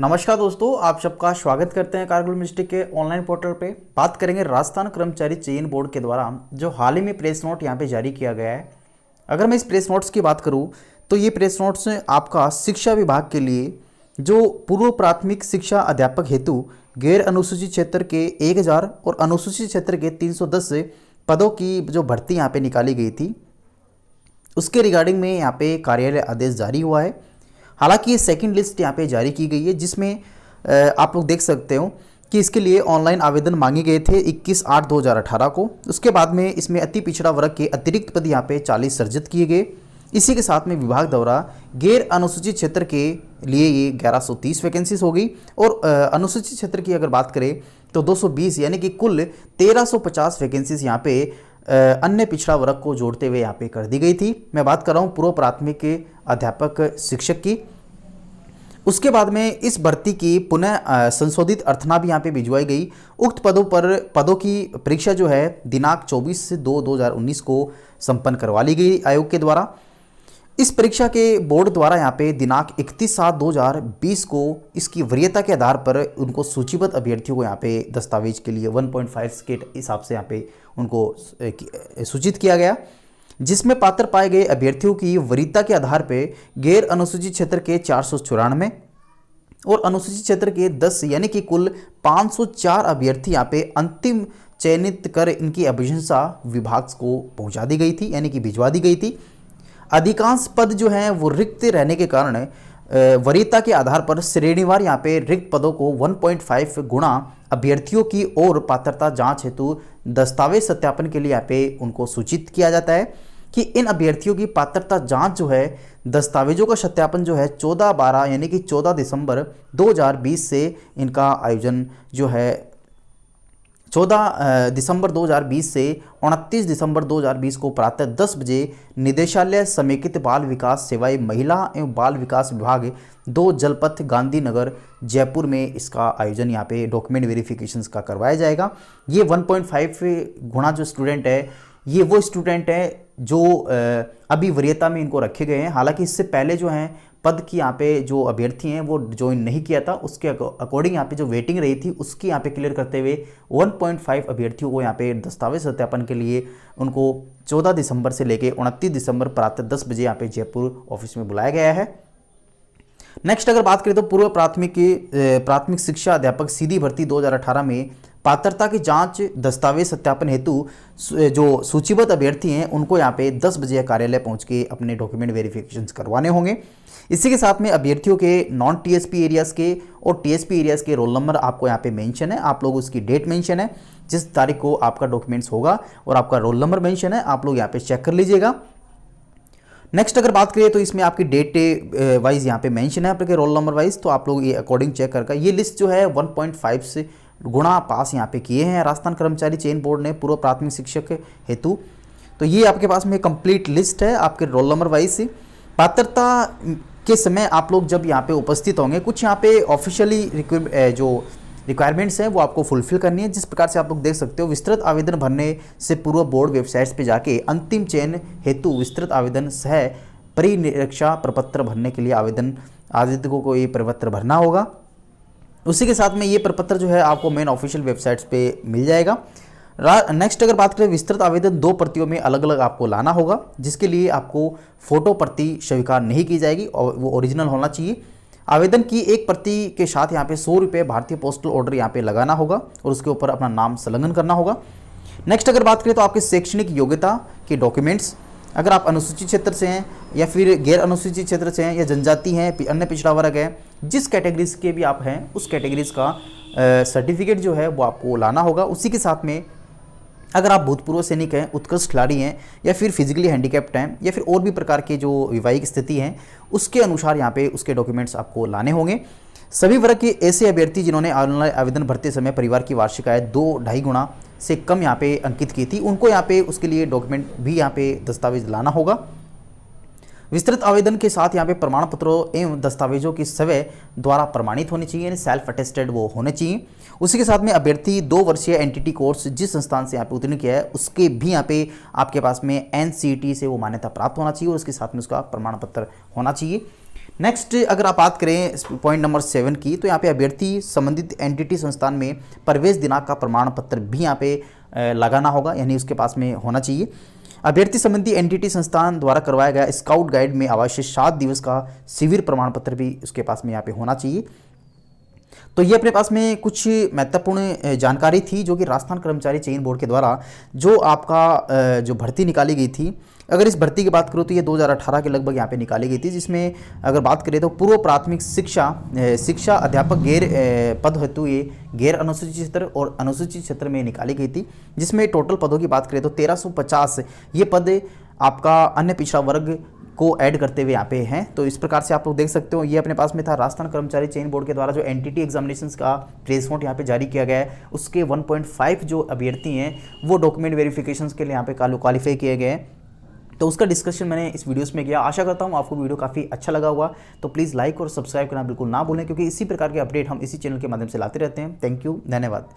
नमस्कार दोस्तों, आप सबका स्वागत करते हैं कारगिल मिस्टेक के ऑनलाइन पोर्टल पे। बात करेंगे राजस्थान कर्मचारी चयन बोर्ड के द्वारा जो हाल ही में प्रेस नोट यहाँ पे जारी किया गया है। अगर मैं इस प्रेस नोट्स की बात करूँ तो ये प्रेस नोट्स आपका शिक्षा विभाग के लिए जो पूर्व प्राथमिक शिक्षा अध्यापक हेतु गैर अनुसूचित क्षेत्र के 1000 और अनुसूचित क्षेत्र के 310 पदों की जो भर्ती यहाँ पे निकाली गई थी उसके रिगार्डिंग में यहाँ पे कार्यालय आदेश जारी हुआ है। हालांकि ये सेकंड लिस्ट यहाँ पे जारी की गई है जिसमें आप लोग देख सकते हो कि इसके लिए ऑनलाइन आवेदन मांगे गए थे 21/8/2018 को। उसके बाद में इसमें अति पिछड़ा वर्ग के अतिरिक्त पद यहाँ पे 40 सृजित किए गए। इसी के साथ में विभाग द्वारा गैर अनुसूचित क्षेत्र के लिए ये 1130 वैकेंसीज हो गई और अनुसूचित क्षेत्र की अगर बात करें तो 220 यानी कि कुल 1350 वैकेंसीज यहाँ पे अन्य पिछड़ा वर्ग को जोड़ते हुए यहाँ पे कर दी गई थी। मैं बात कर रहा हूँ पूर्व प्राथमिक अध्यापक शिक्षक की। उसके बाद में इस भर्ती की पुनः संशोधित अर्थना भी यहाँ पे भिजवाई गई। उक्त पदों की परीक्षा जो है दिनांक 24/2/2019 को संपन्न करवा ली गई आयोग के द्वारा। इस परीक्षा के बोर्ड द्वारा यहाँ पे दिनांक 31/7/2020 को इसकी वरीयता के आधार पर उनको सूचीबद्ध अभ्यर्थियों को यहाँ पे दस्तावेज के लिए 1.5 के हिसाब से यहाँ पे उनको सूचित किया गया, जिसमें पात्र पाए गए अभ्यर्थियों की वरीयता के आधार पर गैर अनुसूचित क्षेत्र के 494 और अनुसूचित क्षेत्र के 10 यानी कि कुल 504 अभ्यर्थी यहाँ पे अंतिम चयनित कर इनकी अभिशंसा विभाग को पहुंचा दी गई थी, यानी कि भिजवा दी गई थी। अधिकांश पद जो हैं वो रिक्त रहने के कारण वरीयता के आधार पर श्रेणीवार यहाँ पे रिक्त पदों को 1.5 गुणा अभ्यर्थियों की ओर पात्रता जांच हेतु दस्तावेज सत्यापन के लिए यहाँ पे उनको सूचित किया जाता है कि इन अभ्यर्थियों की पात्रता जांच जो है दस्तावेजों का सत्यापन जो है 14/12 यानी कि 14 दिसंबर 2020 से इनका आयोजन जो है 14 दिसंबर 2020 से 29 दिसंबर 2020 को प्रातः 10 बजे निदेशालय समेकित बाल विकास सेवाएं महिला एवं बाल विकास विभाग 2 जलपथ गांधीनगर जयपुर में इसका आयोजन यहाँ पे डॉक्यूमेंट वेरिफिकेशंस का करवाया जाएगा। ये 1.5 गुणा जो स्टूडेंट है ये वो स्टूडेंट है जो अभी वरीयता में इनको रखे गए हैं। हालांकि इससे पहले जो हैं पद की यहाँ पे जो अभ्यर्थी हैं वो ज्वाइन नहीं किया था, उसके अकॉर्डिंग यहाँ पे जो वेटिंग रही थी उसकी यहाँ पे क्लियर करते हुए 1.5 अभ्यर्थियों को यहाँ पे दस्तावेज सत्यापन के लिए उनको 14 दिसंबर से लेके 29 दिसंबर प्रातः 10 बजे यहाँ पे जयपुर ऑफिस में बुलाया गया है। नेक्स्ट अगर बात करें तो पूर्व प्राथमिक शिक्षा अध्यापक सीधी भर्ती 2018 में पात्रता की जांच दस्तावेज सत्यापन हेतु जो सूचीबद्ध अभ्यर्थी हैं उनको यहाँ पे 10 बजे कार्यालय पहुँच के अपने डॉक्यूमेंट वेरिफिकेशन करवाने होंगे। इसी के साथ में अभ्यर्थियों के नॉन टीएसपी एरियाज़ के और टीएसपी एरियाज़ के रोल नंबर आपको यहाँ पे मेंशन है, आप लोग उसकी डेट मेंशन है जिस तारीख को आपका डॉक्यूमेंट्स होगा और आपका रोल नंबर मेंशन है, आप लोग यहाँ पे चेक कर लीजिएगा। नेक्स्ट अगर बात करें तो इसमें आपकी डेट वाइज यहाँ पे मेंशन है आपके रोल नंबर वाइज, तो आप लोग ये अकॉर्डिंग चेक करके ये लिस्ट जो है 1.5 से गुणा पास यहाँ पे किए हैं राजस्थान कर्मचारी चयन बोर्ड ने पूर्व प्राथमिक शिक्षक हेतु। तो ये आपके पास में कंप्लीट लिस्ट है आपके रोल नंबर वाइज से। पात्रता के समय आप लोग जब यहाँ पे उपस्थित होंगे कुछ यहाँ पे ऑफिशियली जो रिक्वायरमेंट्स हैं वो आपको फुलफिल करनी है, जिस प्रकार से आप लोग देख सकते हो। विस्तृत आवेदन भरने से पूर्व बोर्ड वेबसाइट्स पे जाके अंतिम चयन हेतु विस्तृत आवेदन सह परिनिरीक्षा प्रपत्र भरने के लिए आवेदकों को ये प्रपत्र भरना होगा। उसी के साथ में ये प्रपत्र जो है आपको मेन ऑफिशियल वेबसाइट्स पे मिल जाएगा। नेक्स्ट अगर बात करें विस्तृत आवेदन 2 प्रतियों में अलग अलग आपको लाना होगा, जिसके लिए आपको फोटो प्रति स्वीकार नहीं की जाएगी और वो ओरिजिनल होना चाहिए। आवेदन की एक प्रति के साथ यहाँ पे 100 रुपये भारतीय पोस्टल ऑर्डर यहाँ पे लगाना होगा और उसके ऊपर अपना नाम संलग्न करना होगा। नेक्स्ट अगर बात करें तो आपके शैक्षणिक योग्यता के डॉक्यूमेंट्स, अगर आप अनुसूचित क्षेत्र से हैं या फिर गैर अनुसूचित क्षेत्र से हैं या जनजाति हैं, अन्य पिछड़ा वर्ग है, जिस कैटेगरीज के भी आप हैं उस कैटेगरीज का सर्टिफिकेट जो है वो आपको लाना होगा। उसी के साथ में अगर आप भूतपूर्व सैनिक हैं, उत्कृष्ट खिलाड़ी हैं या फिर फिजिकली हैंडीकैप्ड हैं या फिर और भी प्रकार के जो वैवाहिक स्थिति हैं उसके अनुसार यहाँ पे उसके डॉक्यूमेंट्स आपको लाने होंगे। सभी वर्ग के ऐसे अभ्यर्थी जिन्होंने ऑनलाइन आवेदन भरते समय परिवार की वार्षिक आय 2-2.5 गुना से कम यहाँ पे अंकित की थी उनको यहाँ पे उसके लिए डॉक्यूमेंट भी यहाँ पे दस्तावेज लाना होगा। विस्तृत आवेदन के साथ यहाँ पे प्रमाण पत्रों एवं दस्तावेजों की स्वयं द्वारा प्रमाणित होनी चाहिए, यानी सेल्फ अटेस्टेड वो होने चाहिए। उसी के साथ में अभ्यर्थी 2 वर्षीय एनटीटी कोर्स जिस संस्थान से यहाँ पे उत्तीर्ण किया है उसके भी यहाँ पे आपके पास में एनसीटी से वो मान्यता प्राप्त होना चाहिए और उसके साथ में उसका प्रमाण पत्र होना चाहिए। नेक्स्ट अगर आप बात करें पॉइंट नंबर 7 की, तो यहाँ पे अभ्यर्थी संबंधित एंटिटी संस्थान में प्रवेश दिनांक का प्रमाण पत्र भी यहाँ पे लगाना होगा, यानी उसके पास में होना चाहिए। अभ्यर्थी संबंधी एंटिटी संस्थान द्वारा करवाया गया स्काउट गाइड में आवश्यक 7 दिवस का शिविर प्रमाण पत्र भी उसके पास में यहाँ पे होना चाहिए। तो ये अपने पास में कुछ महत्वपूर्ण जानकारी थी जो कि राजस्थान कर्मचारी चयन बोर्ड के द्वारा जो आपका जो भर्ती निकाली गई थी। अगर इस भर्ती की बात करूँ तो ये 2018 के लगभग यहाँ पे निकाली गई थी, जिसमें अगर बात करें तो पूर्व प्राथमिक शिक्षा अध्यापक पद हेतु ये गैर अनुसूचित क्षेत्र और अनुसूचित क्षेत्र में निकाली गई थी, जिसमें टोटल पदों की बात करें तो 1350 ये पद आपका अन्य पिछड़ा वर्ग को ऐड करते हुए यहाँ पे हैं। तो इस प्रकार से आप लोग देख सकते हो, ये अपने पास में था राजस्थान कर्मचारी चयन बोर्ड के द्वारा जो एनटीटी एग्जामिनेशंस का प्रेस नोट यहाँ पे जारी किया गया है, उसके 1.5 जो अभ्यर्थी हैं वो डॉक्यूमेंट वेरिफिकेशंस के लिए यहाँ पे क्वालिफाई किए गए हैं। तो उसका डिस्कशन मैंने इस वीडियोस में किया। आशा करता हूँ आपको वीडियो काफ़ी अच्छा लगा होगा। तो प्लीज़ लाइक और सब्सक्राइब करना बिल्कुल ना भूलें, क्योंकि इसी प्रकार के अपडेट हम इसी चैनल के माध्यम से लाते रहते हैं। थैंक यू, धन्यवाद।